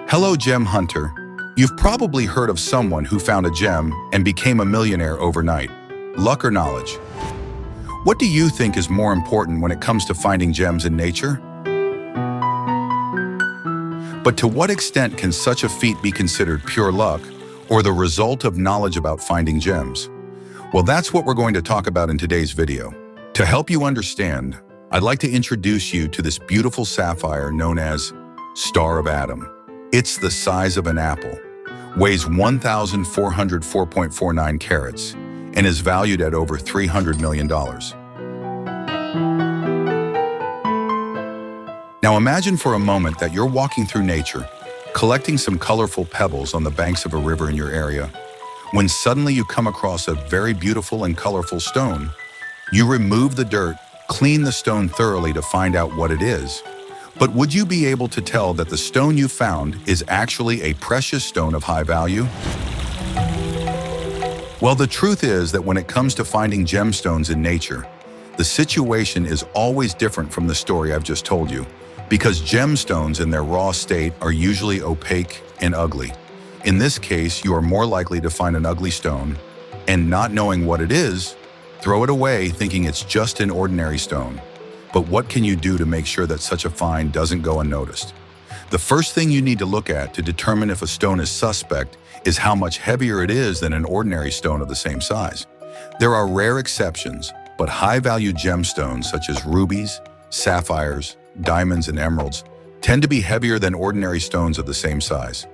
Hello, gem hunter. You've probably heard of someone who found a gem and became a millionaire overnight. Luck or knowledge? What do you think is more important when it comes to finding gems in nature? But to what extent can such a feat be considered pure luck or the result of knowledge about finding gems? Well, that's what we're going to talk about in today's video. To help you understand, I'd like to introduce you to this beautiful sapphire known as Star of Adam. It's the size of an apple, weighs 1,404.49 carats, and is valued at over $300 million. Now imagine for a moment that you're walking through nature, collecting some colorful pebbles on the banks of a river in your area, when suddenly you come across a very beautiful and colorful stone. You remove the dirt, clean the stone thoroughly to find out what it is. But would you be able to tell that the stone you found is actually a precious stone of high value? Well, the truth is that when it comes to finding gemstones in nature, the situation is always different from the story I've just told you, because gemstones in their raw state are usually opaque and ugly. In this case, you are more likely to find an ugly stone, and not knowing what it is, throw it away thinking it's just an ordinary stone. But what can you do to make sure that such a find doesn't go unnoticed? The first thing you need to look at to determine if a stone is suspect is how much heavier it is than an ordinary stone of the same size. There are rare exceptions, but high-value gemstones such as rubies, sapphires, diamonds, and emeralds tend to be heavier than ordinary stones of the same size.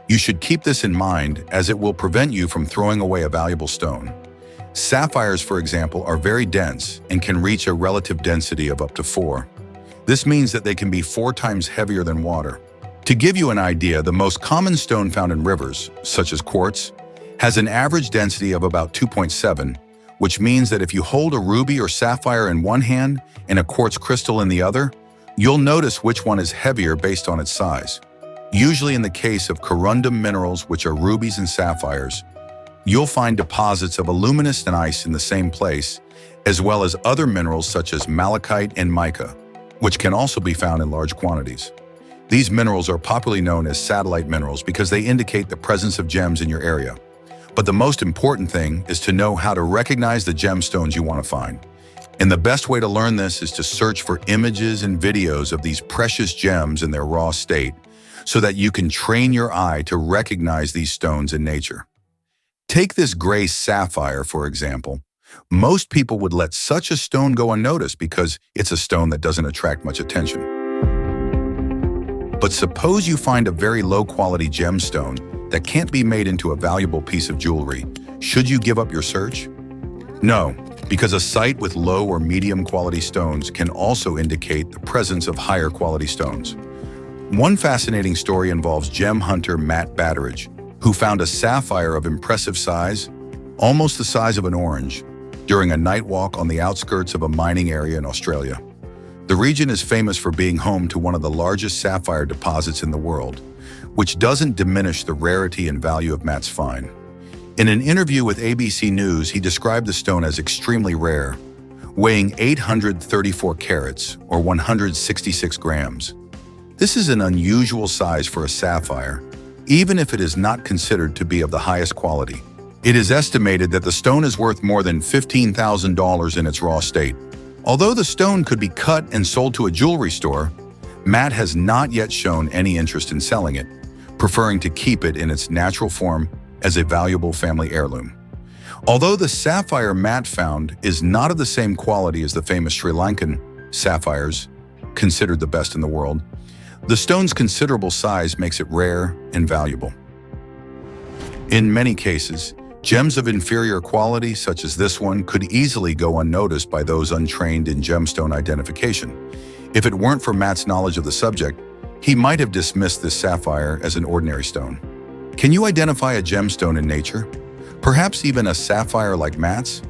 You should keep this in mind as it will prevent you from throwing away a valuable stone. Sapphires, for example, are very dense and can reach a relative density of up to 4. This means that they can be 4 times heavier than water. To give you an idea, the most common stone found in rivers, such as quartz, has an average density of about 2.7, which means that if you hold a ruby or sapphire in one hand and a quartz crystal in the other, you'll notice which one is heavier based on its size. Usually in the case of corundum minerals, which are rubies and sapphires, you'll find deposits of aluminous and ice in the same place, as well as other minerals such as malachite and mica, which can also be found in large quantities. These minerals are popularly known as satellite minerals because they indicate the presence of gems in your area. But the most important thing is to know how to recognize the gemstones you want to find. And the best way to learn this is to search for images and videos of these precious gems in their raw state, so that you can train your eye to recognize these stones in nature. Take this gray sapphire, for example. Most people would let such a stone go unnoticed because it's a stone that doesn't attract much attention. But suppose you find a very low-quality gemstone that can't be made into a valuable piece of jewelry. Should you give up your search? No, because a site with low or medium-quality stones can also indicate the presence of higher-quality stones. One fascinating story involves gem hunter Matt Batteridge, who found a sapphire of impressive size, almost the size of an orange, during a night walk on the outskirts of a mining area in Australia. The region is famous for being home to one of the largest sapphire deposits in the world, which doesn't diminish the rarity and value of Matt's find. In an interview with ABC News, he described the stone as extremely rare, weighing 834 carats or 166 grams. This is an unusual size for a sapphire, even if it is not considered to be of the highest quality. It is estimated that the stone is worth more than $15,000 in its raw state. Although the stone could be cut and sold to a jewelry store, Matt has not yet shown any interest in selling it, preferring to keep it in its natural form as a valuable family heirloom. Although the sapphire Matt found is not of the same quality as the famous Sri Lankan sapphires, considered the best in the world, the stone's considerable size makes it rare and valuable. In many cases, gems of inferior quality, such as this one, could easily go unnoticed by those untrained in gemstone identification. If it weren't for Matt's knowledge of the subject, he might have dismissed this sapphire as an ordinary stone. Can you identify a gemstone in nature? Perhaps even a sapphire like Matt's?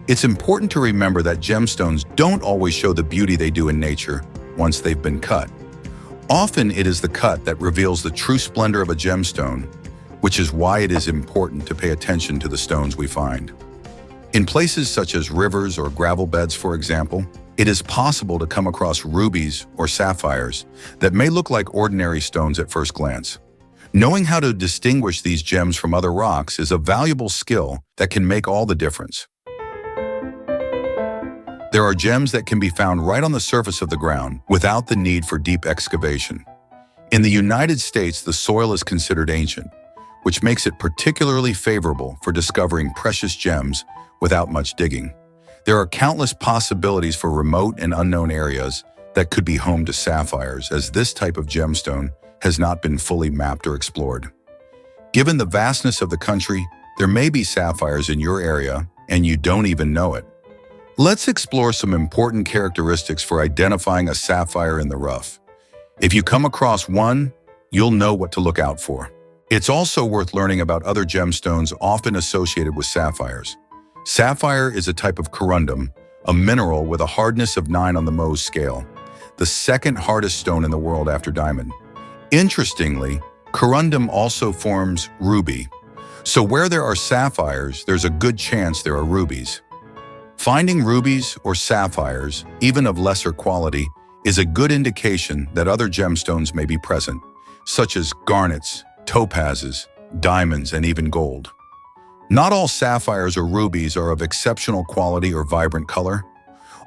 It's important to remember that gemstones don't always show the beauty they do in nature once they've been cut. Often it is the cut that reveals the true splendor of a gemstone, which is why it is important to pay attention to the stones we find. In places such as rivers or gravel beds, for example, it is possible to come across rubies or sapphires that may look like ordinary stones at first glance. Knowing how to distinguish these gems from other rocks is a valuable skill that can make all the difference. There are gems that can be found right on the surface of the ground without the need for deep excavation. In the United States, the soil is considered ancient, which makes it particularly favorable for discovering precious gems without much digging. There are countless possibilities for remote and unknown areas that could be home to sapphires, as this type of gemstone has not been fully mapped or explored. Given the vastness of the country, there may be sapphires in your area and you don't even know it. Let's explore some important characteristics for identifying a sapphire in the rough. If you come across one, you'll know what to look out for. It's also worth learning about other gemstones often associated with sapphires. Sapphire is a type of corundum, a mineral with a hardness of 9 on the Mohs scale, the second hardest stone in the world after diamond. Interestingly, corundum also forms ruby. So where there are sapphires, there's a good chance there are rubies. Finding rubies or sapphires, even of lesser quality, is a good indication that other gemstones may be present, such as garnets, topazes, diamonds, and even gold. Not all sapphires or rubies are of exceptional quality or vibrant color.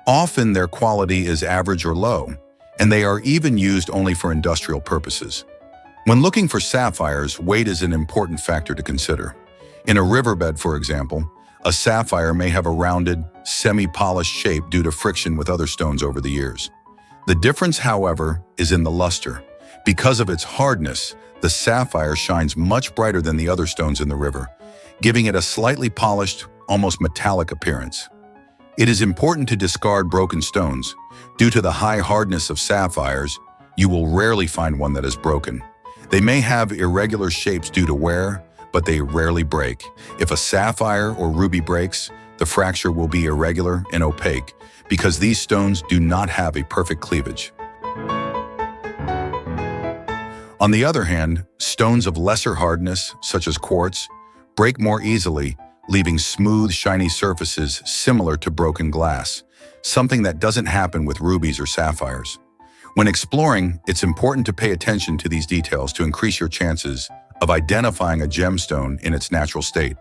Often their quality is average or low, and they are even used only for industrial purposes. When looking for sapphires, weight is an important factor to consider. In a riverbed, for example, a sapphire may have a rounded, semi-polished shape due to friction with other stones over the years. The difference, however, is in the luster. Because of its hardness, the sapphire shines much brighter than the other stones in the river, giving it a slightly polished, almost metallic appearance. It is important to discard broken stones. Due to the high hardness of sapphires, you will rarely find one that is broken. They may have irregular shapes due to wear, but they rarely break. If a sapphire or ruby breaks, the fracture will be irregular and opaque because these stones do not have a perfect cleavage. On the other hand, stones of lesser hardness, such as quartz, break more easily, leaving smooth, shiny surfaces similar to broken glass, something that doesn't happen with rubies or sapphires. When exploring, it's important to pay attention to these details to increase your chances of identifying a gemstone in its natural state.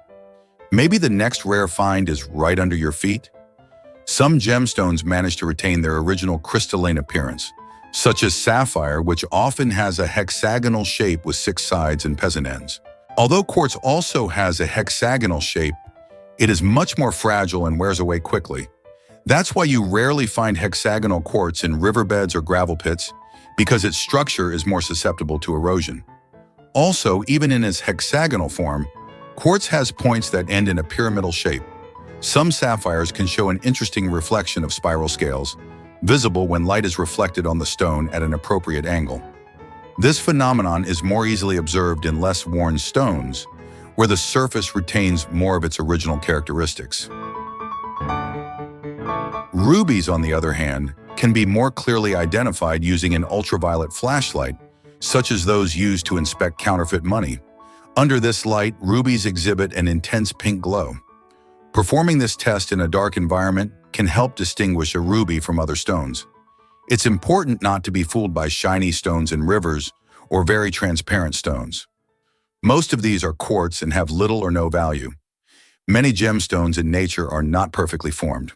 Maybe the next rare find is right under your feet? Some gemstones manage to retain their original crystalline appearance, such as sapphire, which often has a hexagonal shape with 6 sides and peasant ends. Although quartz also has a hexagonal shape, it is much more fragile and wears away quickly. That's why you rarely find hexagonal quartz in riverbeds or gravel pits, because its structure is more susceptible to erosion. Also, even in its hexagonal form, quartz has points that end in a pyramidal shape. Some sapphires can show an interesting reflection of spiral scales, visible when light is reflected on the stone at an appropriate angle. This phenomenon is more easily observed in less worn stones, where the surface retains more of its original characteristics. Rubies, on the other hand, can be more clearly identified using an ultraviolet flashlight, such as those used to inspect counterfeit money. Under this light, rubies exhibit an intense pink glow. Performing this test in a dark environment can help distinguish a ruby from other stones. It's important not to be fooled by shiny stones in rivers or very transparent stones. Most of these are quartz and have little or no value. Many gemstones in nature are not perfectly formed.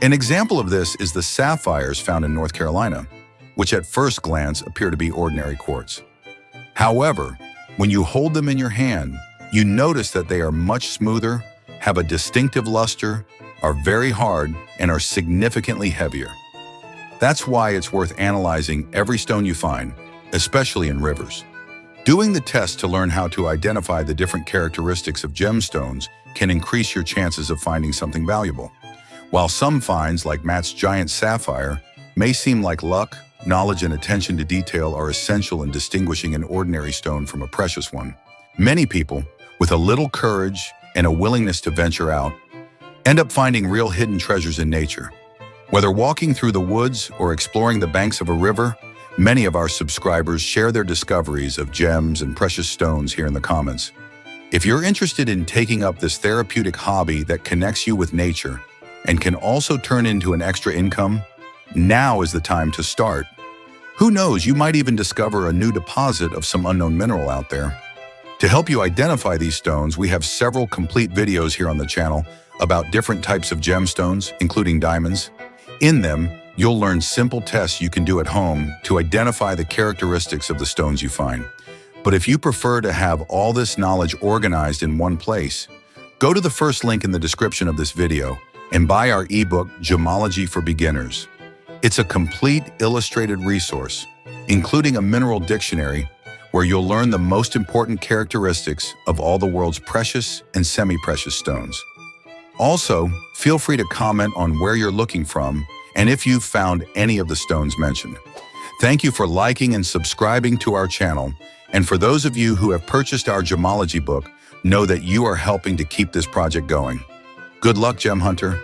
An example of this is the sapphires found in North Carolina, which at first glance appear to be ordinary quartz. However, when you hold them in your hand, you notice that they are much smoother, have a distinctive luster, are very hard, and are significantly heavier. That's why it's worth analyzing every stone you find, especially in rivers. Doing the test to learn how to identify the different characteristics of gemstones can increase your chances of finding something valuable. While some finds, like Matt's giant sapphire, may seem like luck, knowledge and attention to detail are essential in distinguishing an ordinary stone from a precious one. Many people, with a little courage and a willingness to venture out, end up finding real hidden treasures in nature. Whether walking through the woods or exploring the banks of a river, many of our subscribers share their discoveries of gems and precious stones here in the comments. If you're interested in taking up this therapeutic hobby that connects you with nature and can also turn into an extra income, now is the time to start. Who knows, you might even discover a new deposit of some unknown mineral out there. To help you identify these stones, we have several complete videos here on the channel about different types of gemstones, including diamonds. In them, you'll learn simple tests you can do at home to identify the characteristics of the stones you find. But if you prefer to have all this knowledge organized in one place, go to the first link in the description of this video and buy our ebook, Gemology for Beginners. It's a complete illustrated resource, including a mineral dictionary, where you'll learn the most important characteristics of all the world's precious and semi-precious stones. Also, feel free to comment on where you're looking from and if you've found any of the stones mentioned. Thank you for liking and subscribing to our channel, and for those of you who have purchased our gemology book, know that you are helping to keep this project going. Good luck, Gem Hunter.